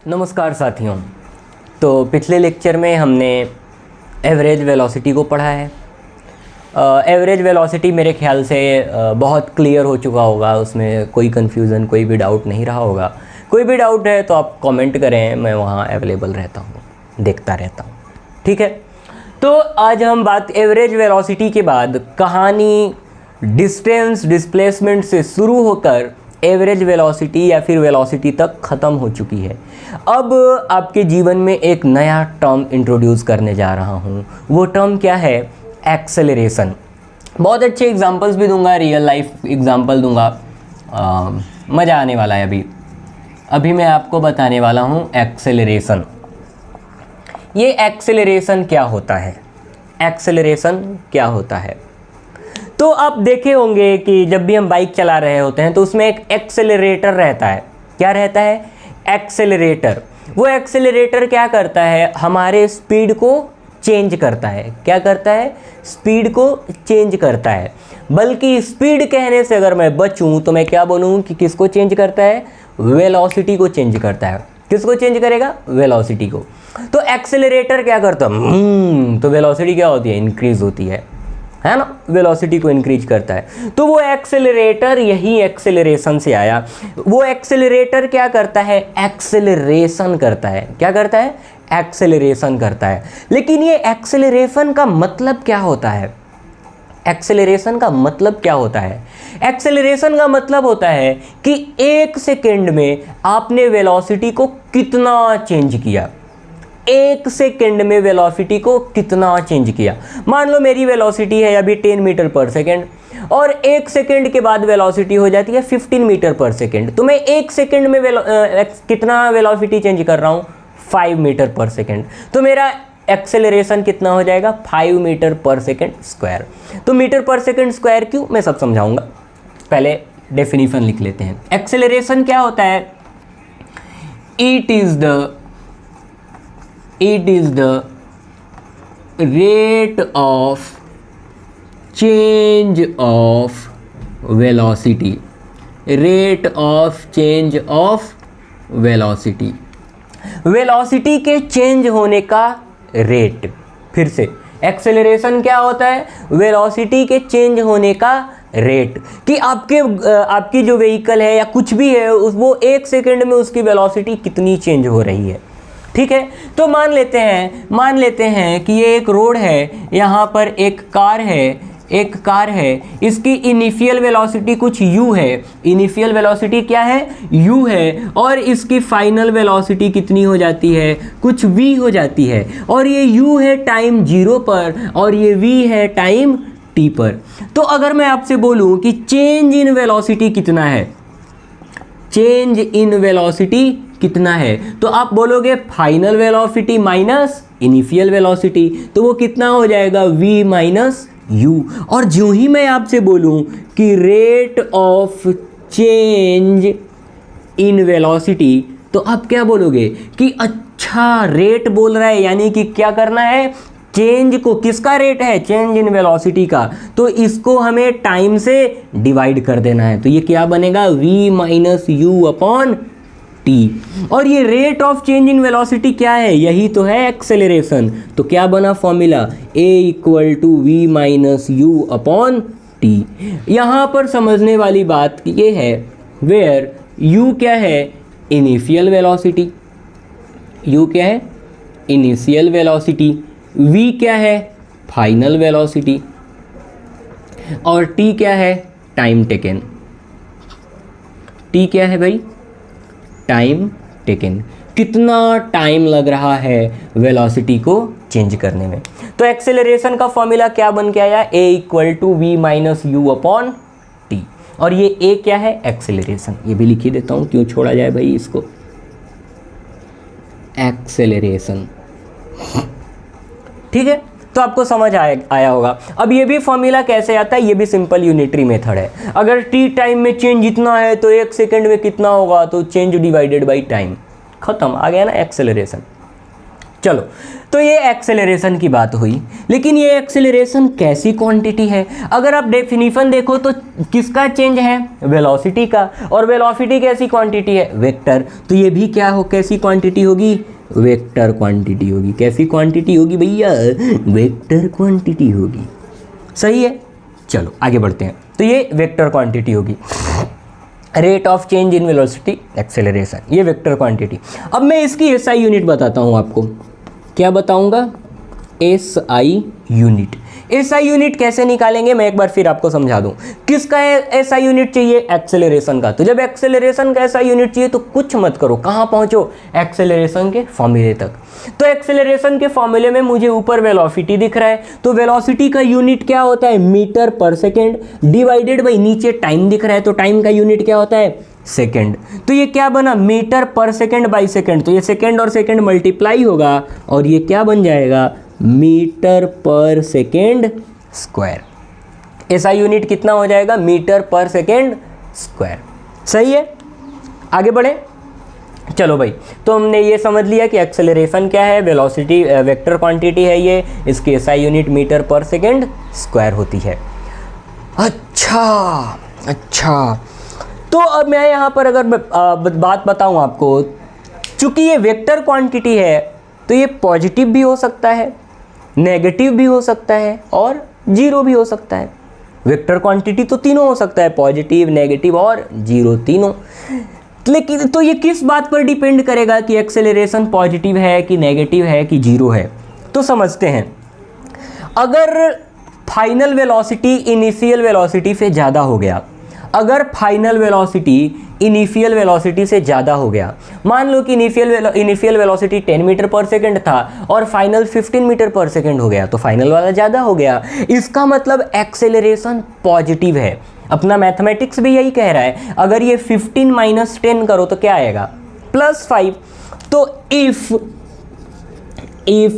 नमस्कार साथियों। तो पिछले लेक्चर में हमने एवरेज वेलोसिटी को पढ़ा है। एवरेज वेलोसिटी मेरे ख्याल से बहुत क्लियर हो चुका होगा, उसमें कोई कन्फ्यूज़न कोई भी डाउट नहीं रहा होगा। कोई भी डाउट है तो आप कमेंट करें, मैं वहाँ अवेलेबल रहता हूँ, देखता रहता हूँ। ठीक है, तो आज हम बात एवरेज वेलोसिटी के बाद कहानी डिस्टेंस डिस्प्लेसमेंट से शुरू होकर एवरेज वेलोसिटी या फिर वेलोसिटी तक ख़त्म हो चुकी है। अब आपके जीवन में एक नया टर्म इंट्रोड्यूस करने जा रहा हूँ। वो टर्म क्या है? एक्सेलरेशन। बहुत अच्छे एग्जांपल्स भी दूंगा, रियल लाइफ एग्जांपल दूंगा, मज़ा आने वाला है। अभी मैं आपको बताने वाला हूँ एक्सेलरेशन। ये एक्सेलरेशन क्या होता है? एक्सेलरेशन क्या होता है? तो आप देखे होंगे कि जब भी हम बाइक चला रहे होते हैं तो उसमें एक एक्सेलरेटर रहता है। क्या रहता है? एक्सेलरेटर। वो एक्सेलरेटर क्या करता है? हमारे स्पीड को चेंज करता है। क्या करता है? स्पीड को चेंज करता है। बल्कि स्पीड कहने से अगर मैं बचूं तो मैं क्या बोलूं कि किसको चेंज करता है? वेलोसिटी को चेंज करता है। किसको चेंज करेगा? वेलोसिटी को। तो एक्सेलरेटर क्या करता है? तो वेलोसिटी क्या होती है? इंक्रीज होती है ना, वेलोसिटी को इंक्रीज करता है। तो वो एक्सेलरेटर यही एक्सेलरेशन से आया। वो एक्सेलरेटर क्या करता है? एक्सेलरेशन करता है। क्या करता है? एक्सेलरेशन करता है। लेकिन ये एक्सेलरेशन का मतलब क्या होता है? एक्सेलरेशन का मतलब क्या होता है? एक्सेलरेशन का मतलब होता है कि एक सेकेंड में आपने वेलोसिटी को कितना चेंज किया। एक सेकेंड में वेलोसिटी को कितना चेंज किया। मान लो मेरी वेलोसिटी है अभी 10 मीटर पर सेकेंड और एक सेकेंड के बाद वेलोसिटी हो जाती है 15 मीटर पर सेकेंड। तो मैं एक सेकेंड में कितना वेलोसिटी चेंज कर रहा हूँ? 5 मीटर पर सेकेंड। तो मेरा एक्सेलरेशन कितना हो जाएगा? 5 मीटर पर सेकेंड स्क्वायर। तो मीटर पर सेकेंड स्क्वायर क्यों, मैं सब समझाऊंगा। पहले डेफिनेशन लिख लेते हैं। एक्सेलरेशन क्या होता है? It is the rate of change of velocity. Rate of change of velocity. Velocity के चेंज होने का रेट। फिर से, एक्सेलरेशन क्या होता है? वेलोसिटी के चेंज होने का रेट। कि आपकी जो व्हीकल है या कुछ भी है वो एक सेकेंड में उसकी वेलोसिटी कितनी चेंज हो रही है। ठीक है, तो मान लेते हैं कि ये एक रोड है, यहाँ पर एक कार है, इसकी इनिशियल वेलोसिटी कुछ u है। इनिशियल वेलोसिटी क्या है? u है। और इसकी फाइनल वेलोसिटी कितनी हो जाती है? कुछ v हो जाती है। और ये u है टाइम 0 पर और ये v है टाइम t पर। तो अगर मैं आपसे बोलूँ कि चेंज इन वेलोसिटी कितना है, चेंज इन वेलोसिटी कितना है, तो आप बोलोगे final velocity minus initial velocity. तो वो कितना हो जाएगा? v minus you. और जो ही मैं आपसे बोलूं कि rate of change in velocity, तो आप क्या बोलोगे कि अच्छा रेट बोल रहा है, यानी कि क्या करना है? चेंज को, किसका रेट है? चेंज इन वेलोसिटी का। तो इसको हमें टाइम से डिवाइड कर देना है। तो ये क्या बनेगा? v minus u upon t. और ये rate of change in velocity क्या है? यही तो है एक्सेलरेशन। तो क्या बना formula? a equal to v minus u upon t. यहाँ पर समझने वाली बात ये है, वेयर u क्या है? Initial velocity. u क्या है? Initial velocity. v क्या है? Final velocity. और t क्या है? Time taken. t क्या है भाई? Time taken. कितना टाइम लग रहा है वेलोसिटी को चेंज करने में। तो एक्सेलरेशन का फॉर्मूला क्या बन के आया? a equal to v minus u upon t. और ये a क्या है? एक्सेलरेशन। ये भी लिख ही देता हूँ, क्यों छोड़ा जाए भाई इसको। एक्सेलरेशन। ठीक है, तो आपको समझ आया होगा। अब ये भी फॉर्मूला कैसे आता है? ये भी सिंपल यूनिटरी मेथड है। अगर t टाइम में चेंज जितना है तो एक सेकेंड में कितना होगा? तो चेंज डिवाइडेड बाई टाइम। खत्म, आ गया ना एक्सेलरेशन। चलो, तो ये एक्सेलरेशन की बात हुई, लेकिन ये एक्सेलरेशन कैसी क्वांटिटी है? अगर आप डेफिनेशन देखो तो किसका चेंज है? वेलोसिटी का। और वेलोसिटी कैसी क्वांटिटी है? वेक्टर। तो ये भी क्या हो, कैसी क्वांटिटी होगी? वेक्टर क्वांटिटी होगी। कैसी क्वांटिटी होगी भैया? वेक्टर क्वांटिटी होगी। सही है, चलो आगे बढ़ते हैं। तो ये वेक्टर क्वांटिटी होगी। Rate of change in velocity acceleration, ये वेक्टर क्वांटिटी। अब मैं इसकी एसआई यूनिट बताता हूँ आपको। क्या बताऊँगा? SI unit. एसआई यूनिट कैसे निकालेंगे मैं एक बार फिर आपको समझा दूं। किसका एसआई यूनिट चाहिए? एक्सेलरेशन का। तो जब एक्सेलरेशन का एसआई यूनिट चाहिए तो कुछ मत करो, कहाँ पहुँचो? एक्सेलरेशन के फॉर्मूले तक। तो एक्सेलरेशन के फॉर्मूले में मुझे ऊपर वेलोसिटी दिख रहा है, तो वेलोसिटी का यूनिट क्या होता है? मीटर पर सेकेंड डिवाइडेड बाई नीचे टाइम दिख रहा है, तो टाइम का यूनिट क्या होता है? सेकेंड। तो ये क्या बना? मीटर पर सेकेंड बाई सेकेंड। तो ये सेकेंड और सेकेंड मल्टीप्लाई होगा और ये क्या बन जाएगा? मीटर पर सेकेंड स्क्वायर। एसआई यूनिट कितना हो जाएगा? मीटर पर सेकेंड स्क्वायर। सही है, आगे बढ़े। चलो भाई, तो हमने ये समझ लिया कि एक्सेलरेशन क्या है, वेलोसिटी वेक्टर क्वांटिटी है ये, इसकी एसआई यूनिट मीटर पर सेकेंड स्क्वायर होती है। अच्छा, तो अब मैं यहाँ पर अगर बात बताऊँ आपको, चूँकि ये वेक्टर क्वांटिटी है तो ये पॉजिटिव भी हो सकता है, नेगेटिव भी हो सकता है और जीरो भी हो सकता है। वेक्टर क्वांटिटी तो तीनों हो सकता है, पॉजिटिव, नेगेटिव और जीरो, तीनों। लेकिन तो ये किस बात पर डिपेंड करेगा कि एक्सेलरेशन पॉजिटिव है कि नेगेटिव है कि जीरो है? तो समझते हैं। अगर फाइनल वेलोसिटी इनिशियल वेलोसिटी से ज़्यादा हो गया, अगर फाइनल वेलोसिटी इनिशियल वेलोसिटी से ज़्यादा हो गया, मान लो कि इनिशियल वेलोसिटी 10 मीटर पर सेकेंड था और फाइनल 15 मीटर पर सेकेंड हो गया, तो फाइनल वाला ज़्यादा हो गया, इसका मतलब एक्सेलरेशन पॉजिटिव है। अपना मैथमेटिक्स भी यही कह रहा है। अगर ये 15 माइनस 10 करो तो क्या आएगा? +5। तो if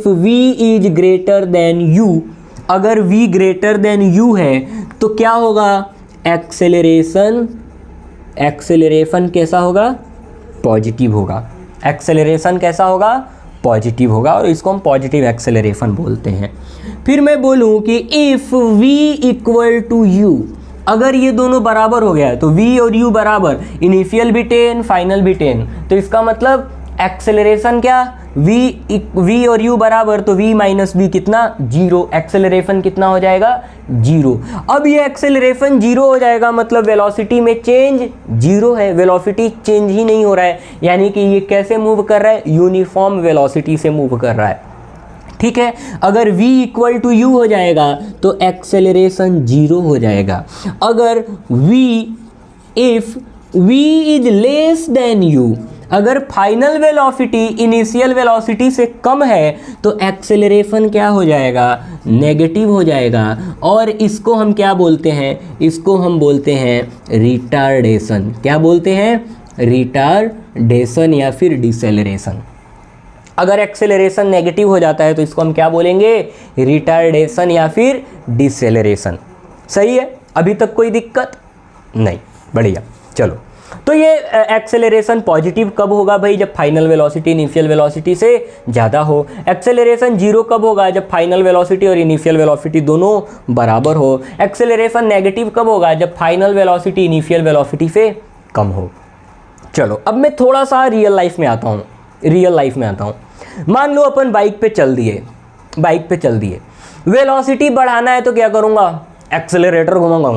v is greater than u, अगर v ग्रेटर देन u है तो क्या होगा? एक्सेलरेशन कैसा होगा? पॉजिटिव होगा। एक्सेलरेशन कैसा होगा? पॉजिटिव होगा, और इसको हम पॉजिटिव एक्सेलरेशन बोलते हैं। फिर मैं बोलूँ कि if v equal to u, अगर ये दोनों बराबर हो गया तो v और u बराबर, इनिशियल भी 10 फाइनल भी 10, तो इसका मतलब एक्सेलरेशन क्या? v और u बराबर, तो v माइनस v कितना? जीरो। एक्सेलरेशन कितना हो जाएगा? जीरो। अब ये एक्सेलरेशन जीरो हो जाएगा, मतलब वेलोसिटी में चेंज जीरो है, वेलोसिटी चेंज ही नहीं हो रहा है, यानी कि ये कैसे मूव कर रहा है? यूनिफॉर्म वेलोसिटी से मूव कर रहा है। ठीक है, अगर v इक्वल टू u हो जाएगा तो एक्सेलरेशन जीरो हो जाएगा। अगर if v is less than u, अगर फाइनल वेलोसिटी इनिशियल वेलोसिटी से कम है तो एक्सेलरेशन क्या हो जाएगा? नेगेटिव हो जाएगा। और इसको हम क्या बोलते हैं? इसको हम बोलते हैं रिटार्डेशन। क्या बोलते हैं? रिटार्डेशन या फिर डिसेलरेशन। अगर एक्सेलरेशन नेगेटिव हो जाता है तो इसको हम क्या बोलेंगे? रिटार्डेशन या फिर डिसेलरेशन। सही है, अभी तक कोई दिक्कत नहीं? बढ़िया। चलो, तो ये एक्सेलरेशन पॉजिटिव कब होगा भाई? जब फाइनल वेलोसिटी इनिशियल वेलोसिटी से ज़्यादा हो। एक्सेलरेशन जीरो कब होगा? जब फाइनल वेलोसिटी और इनिशियल वेलोसिटी दोनों बराबर हो। एक्सेलरेशन नेगेटिव कब होगा? जब फाइनल वेलोसिटी इनिशियल वेलोसिटी से कम हो। चलो, अब मैं थोड़ा सा रियल लाइफ में आता हूँ। मान लो अपन बाइक पे चल दिए, वेलोसिटी बढ़ाना है तो क्या करूँगा? एक्सेलरेटर घुमाऊंगा,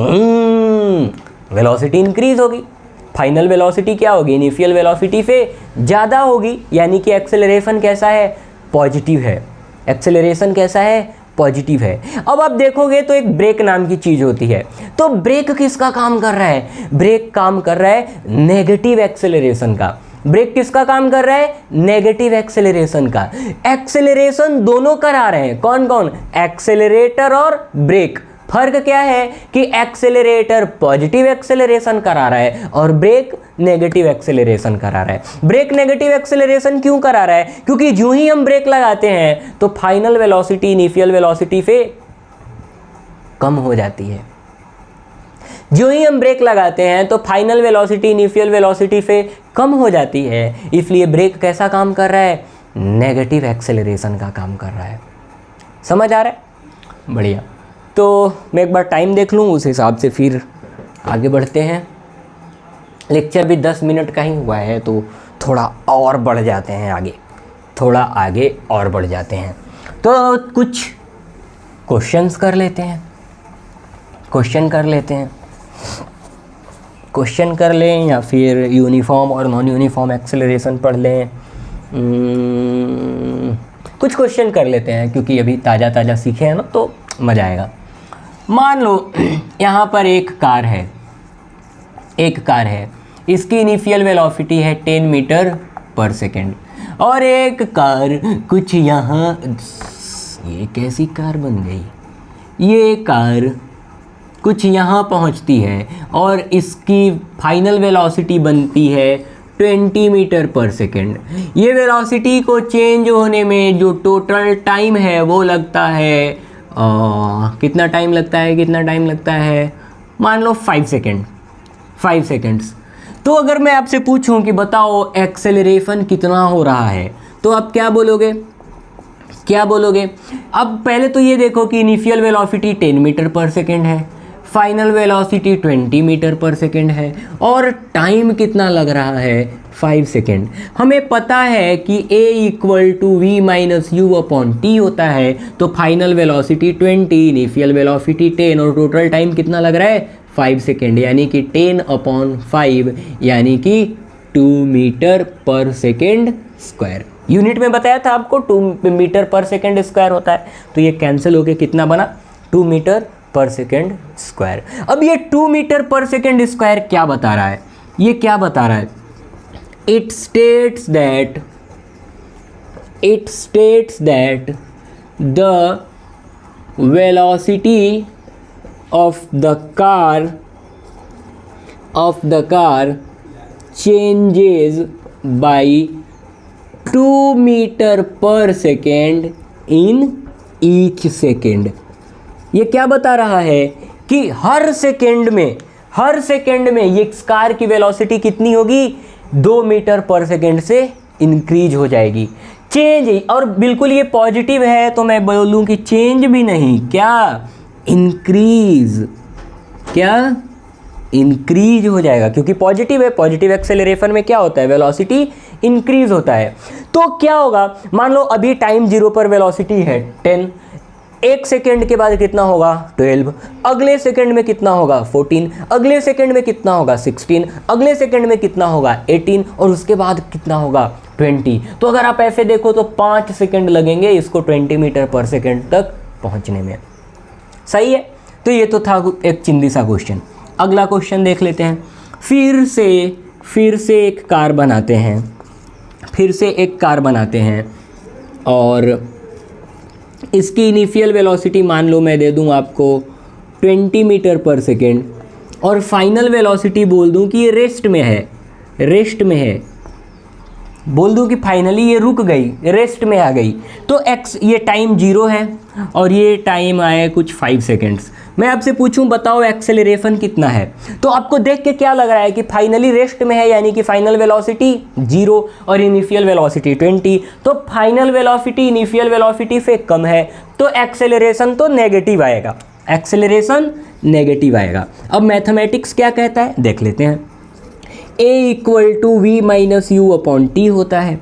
वेलोसिटी इंक्रीज होगी। फाइनल वेलोसिटी क्या होगी? इनिशियल वेलोसिटी से ज़्यादा होगी, यानी कि एक्सेलरेशन कैसा है? पॉजिटिव है। एक्सेलरेशन कैसा है? पॉजिटिव है। अब आप देखोगे तो एक ब्रेक नाम की चीज़ होती है, तो ब्रेक किसका काम कर रहा है? ब्रेक काम कर रहा है नेगेटिव एक्सेलरेशन का। ब्रेक किसका काम कर रहा है? नेगेटिव एक्सेलरेशन का। एक्सेलरेशन दोनों करा रहे हैं, कौन कौन? एक्सेलरेटर और ब्रेक। फर्क क्या है कि एक्सेलरेटर पॉजिटिव एक्सेलरेशन करा रहा है और ब्रेक नेगेटिव एक्सेलरेशन करा रहा है। ब्रेक नेगेटिव एक्सेलरेशन क्यों करा रहा है? क्योंकि जो ही हम ब्रेक लगाते हैं तो फाइनल वेलोसिटी इनिशियल वेलोसिटी से कम हो जाती है। जो ही हम ब्रेक लगाते हैं तो फाइनल वेलोसिटी इनिशियल वेलोसिटी से कम हो जाती है, इसलिए ब्रेक कैसा काम कर रहा है? नेगेटिव एक्सेलरेशन का काम कर रहा है। समझ आ रहा है? बढ़िया। तो मैं एक बार टाइम देख लूँ, उस हिसाब से फिर आगे बढ़ते हैं। लेक्चर भी 10 मिनट का ही हुआ है, तो थोड़ा और बढ़ जाते हैं आगे, थोड़ा आगे और बढ़ जाते हैं। तो कुछ क्वेश्चंस कर लेते हैं, क्वेश्चन कर लें या फिर यूनिफॉर्म और नॉन यूनिफॉर्म एक्सेलरेशन पढ़ लें। कुछ क्वेश्चन कर लेते हैं, क्योंकि अभी ताज़ा सीखे हैं ना, तो मज़ा आएगा। मान लो यहाँ पर एक कार है, इसकी इनिशियल वेलोसिटी है 10 मीटर पर सेकेंड, और एक कार कुछ यहाँ, ये कैसी कार बन गई, ये कार कुछ यहाँ पहुँचती है और इसकी फाइनल वेलोसिटी बनती है 20 मीटर पर सेकेंड। ये वेलोसिटी को चेंज होने में जो टोटल टाइम है वो लगता है कितना टाइम लगता है, मान लो 5 सेकेंड्स। तो अगर मैं आपसे पूछूं कि बताओ एक्सेलरेशन कितना हो रहा है, तो आप क्या बोलोगे? अब पहले तो ये देखो कि इनिशियल वेलोसिटी 10 मीटर पर सेकेंड है, फाइनल वेलोसिटी 20 मीटर पर सेकेंड है, और टाइम कितना लग रहा है? 5 सेकेंड। हमें पता है कि a = v - u/t होता है, तो फाइनल वेलोसिटी 20, इनिशियल वेलोसिटी 10 और टोटल टाइम कितना लग रहा है? 5 सेकेंड, यानी कि 10/5 यानी कि 2 मीटर पर सेकेंड स्क्वायर। यूनिट में बताया था आपको 2 मीटर पर सेकेंड स्क्वायर होता है, तो ये कैंसिल होके कितना बना? 2 मीटर पर सेकेंड स्क्वायर। अब ये 2 मीटर पर सेकेंड स्क्वायर क्या बता रहा है? ये क्या बता रहा है? It states that the velocity of the car changes by 2 meter per second in each second। ये क्या बता रहा है कि हर सेकेंड में ये कार की वेलोसिटी कितनी होगी? 2 मीटर पर सेकेंड से इंक्रीज हो जाएगी। चेंज, और बिल्कुल ये पॉजिटिव है, तो मैं बोलूँ कि चेंज भी नहीं, क्या इंक्रीज हो जाएगा, क्योंकि पॉजिटिव है। पॉजिटिव एक्सेलरेशन में क्या होता है? वेलोसिटी इंक्रीज होता है। तो क्या होगा? मान लो अभी टाइम 0 पर वेलोसिटी है 10, एक सेकेंड के बाद कितना होगा? 12, अगले सेकेंड में कितना होगा? 14, अगले सेकेंड में कितना होगा? 16, अगले सेकेंड में कितना होगा? 18, और उसके बाद कितना होगा? 20। तो अगर आप ऐसे देखो तो 5 सेकेंड लगेंगे इसको 20 मीटर पर सेकेंड तक पहुंचने में। सही है? तो ये तो था एक चिंदी सा क्वेश्चन। अगला क्वेश्चन देख लेते हैं। फिर से एक कार बनाते हैं, और इसकी इनिशियल वेलोसिटी मान लो मैं दे दूं आपको 20 मीटर पर सेकेंड, और फाइनल वेलोसिटी बोल दूं कि ये रेस्ट में है, बोल दूं कि फाइनली ये रुक गई, रेस्ट में आ गई। तो ये टाइम 0 है और ये टाइम आए कुछ 5 सेकेंड्स। मैं आपसे पूछूं बताओ एक्सेलरेशन कितना है, तो आपको देख के क्या लग रहा है कि फाइनली रेस्ट में है, यानी कि फाइनल वेलोसिटी 0 और इनिशियल वेलोसिटी 20। तो फाइनल वेलोसिटी इनिशियल वेलोसिटी से कम है, तो एक्सेलरेशन तो नेगेटिव आएगा। अब मैथमेटिक्स क्या कहता है देख लेते हैं। a = v - u/t होता है,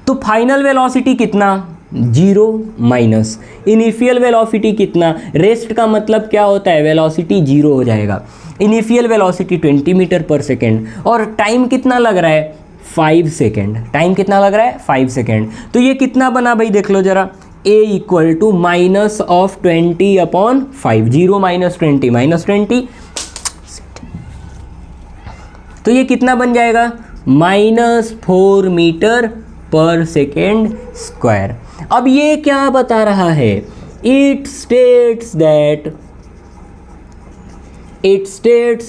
तो फाइनल वेलोसिटी कितना? 0 माइनस इनिशियल वेलोसिटी कितना? रेस्ट का मतलब क्या होता है? वेलोसिटी 0 हो जाएगा। इनिशियल वेलोसिटी 20 मीटर पर सेकेंड, और टाइम कितना लग रहा है? 5 सेकेंड। टाइम कितना लग रहा है? 5 सेकेंड। तो ये कितना बना भाई, देख लो जरा। a = -20/5, 0 - 20 तो ये कितना बन जाएगा? -4 मीटर पर सेकेंड स्क्वायर। अब ये क्या बता रहा है? It states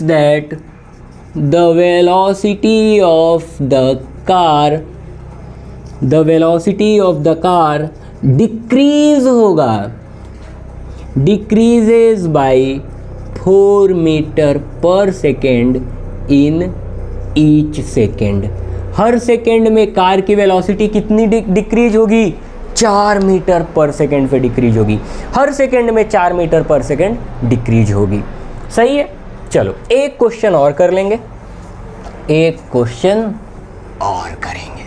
that the velocity of the car decreases by 4 meter per second in each second। Her second में कार की वेलोसिटी कितनी डिक्रीज होगी? 4 मीटर पर सेकेंड पे डिक्रीज होगी। हर सेकेंड में 4 मीटर पर सेकेंड डिक्रीज होगी। सही है। चलो एक क्वेश्चन और कर लेंगे, एक क्वेश्चन और करेंगे।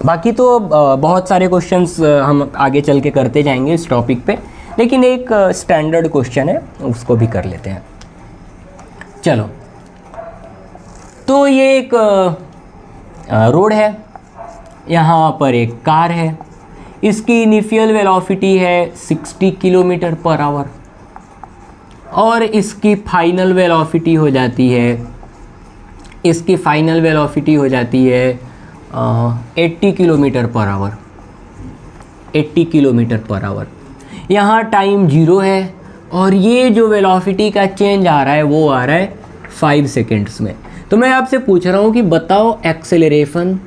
बाकी तो बहुत सारे क्वेश्चंस हम आगे चल के करते जाएंगे इस टॉपिक पे, लेकिन एक स्टैंडर्ड क्वेश्चन है उसको भी कर लेते हैं। चलो, तो ये एक रोड है, यहाँ पर एक कार है, इसकी इनिशियल वेलोसिटी है 60 किलोमीटर पर आवर और इसकी फाइनल वेलोसिटी हो जाती है 80 kilometre per hour. 80 kilometre per hour. यहाँ टाइम 0 है और ये जो वेलोसिटी का चेंज आ रहा है वो आ रहा है 5 सेकेंड्स में। तो मैं आपसे पूछ रहा हूँ कि बताओ एक्सेलरेशन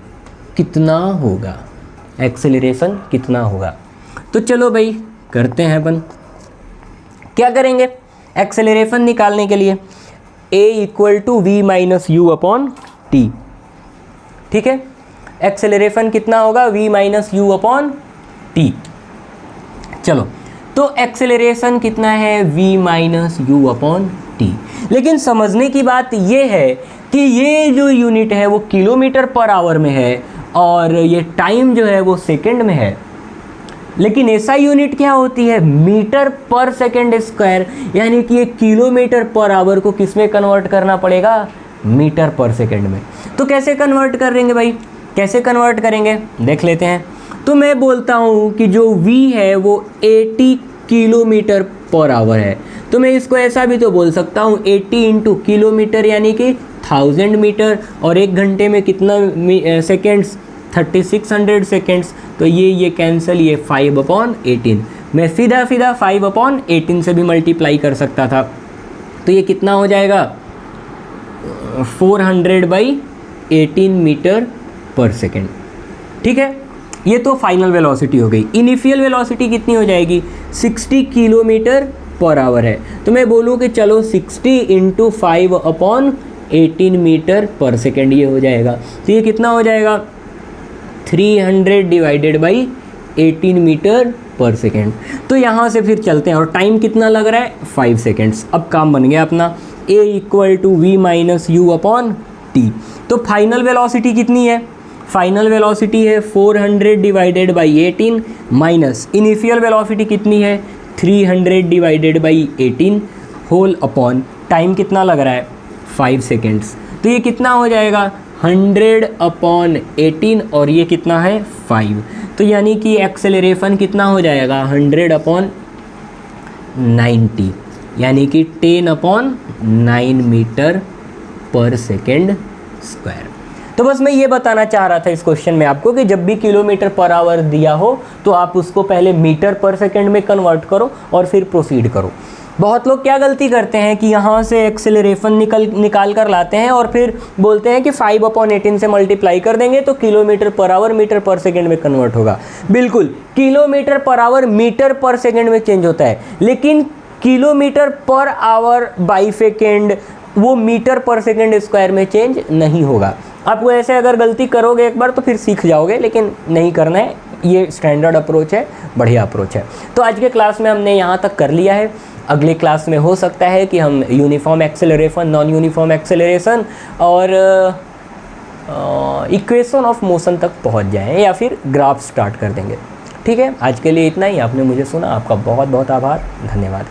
कितना होगा? एक्सेलरेशन कितना होगा? तो चलो भाई करते हैं अपन। क्या करेंगे एक्सेलरेशन निकालने के लिए? a = v - u upon t। ठीक है, एक्सेलरेशन कितना होगा? v - u upon t। चलो, तो एक्सेलरेशन कितना है? v - u upon t। लेकिन समझने की बात ये है कि ये जो यूनिट है वो किलोमीटर पर आवर में है और ये टाइम जो है वो सेकंड में है, लेकिन ऐसा यूनिट क्या होती है? मीटर पर सेकंड स्क्वायर। यानी कि ये किलोमीटर पर आवर को किस में कन्वर्ट करना पड़ेगा? मीटर पर सेकंड में। तो कैसे कन्वर्ट करेंगे भाई? कैसे कन्वर्ट करेंगे देख लेते हैं। तो मैं बोलता हूँ कि जो v है वो 80 किलोमीटर पर आवर है, तो मैं इसको ऐसा भी तो बोल सकता हूँ 80 इंटू किलोमीटर यानी कि 1000 मीटर, और एक घंटे में कितना सेकेंड्स? 3600 सेकेंड्स। तो ये कैंसिल, ये 5/18। मैं सीधा 5/18 से भी मल्टीप्लाई कर सकता था। तो ये कितना हो जाएगा? 400/18 मीटर पर सेकेंड। ठीक है, ये तो फाइनल वेलोसिटी हो गई। इनिशियल वेलोसिटी कितनी हो जाएगी? 60 किलोमीटर पर आवर है, तो मैं बोलूँ कि चलो 60 इंटू 5/18 मीटर पर सेकेंड ये हो जाएगा। तो ये कितना हो जाएगा? 300/18 मीटर पर सेकेंड। तो यहाँ से फिर चलते हैं, और टाइम कितना लग रहा है? 5 सेकेंड्स। अब काम बन गया अपना। a = v - u upon t। तो फाइनल वेलोसिटी कितनी है? फाइनल वेलोसिटी है 400/18 माइनस इनिशियल वेलोसिटी कितनी है? 300/18 होल अपॉन टाइम कितना लग रहा है? 5 सेकेंड्स। तो ये कितना हो जाएगा? 100/18 और ये कितना है? 5। तो यानी कि एक्सेलरेशन कितना हो जाएगा? 100/90 यानी कि 10/9 मीटर पर सेकेंड स्क्वायर। तो बस मैं ये बताना चाह रहा था इस क्वेश्चन में आपको कि जब भी किलोमीटर पर आवर दिया हो तो आप उसको पहले मीटर पर सेकेंड में कन्वर्ट करो और फिर प्रोसीड करो। बहुत लोग क्या गलती करते हैं कि यहाँ से एक्सेलरेशन निकाल कर लाते हैं और फिर बोलते हैं कि 5/18 से मल्टीप्लाई कर देंगे तो किलोमीटर पर आवर मीटर पर सेकेंड में कन्वर्ट होगा। बिल्कुल, किलोमीटर पर आवर मीटर पर सेकेंड में चेंज होता है, लेकिन kilometre per hour by second वो मीटर पर सेकेंड स्क्वायर में चेंज नहीं होगा। आपको ऐसे अगर गलती करोगे एक बार तो फिर सीख जाओगे, लेकिन नहीं करना है। ये स्टैंडर्ड अप्रोच है, बढ़िया अप्रोच है। तो आज के क्लास में हमने यहाँ तक कर लिया है। अगले क्लास में हो सकता है कि हम uniform acceleration, non uniform acceleration और इक्वेशन ऑफ मोशन तक पहुँच जाएँ या फिर ग्राफ स्टार्ट कर देंगे। ठीक है, आज के लिए इतना ही। आपने मुझे सुना, आपका बहुत बहुत आभार, धन्यवाद।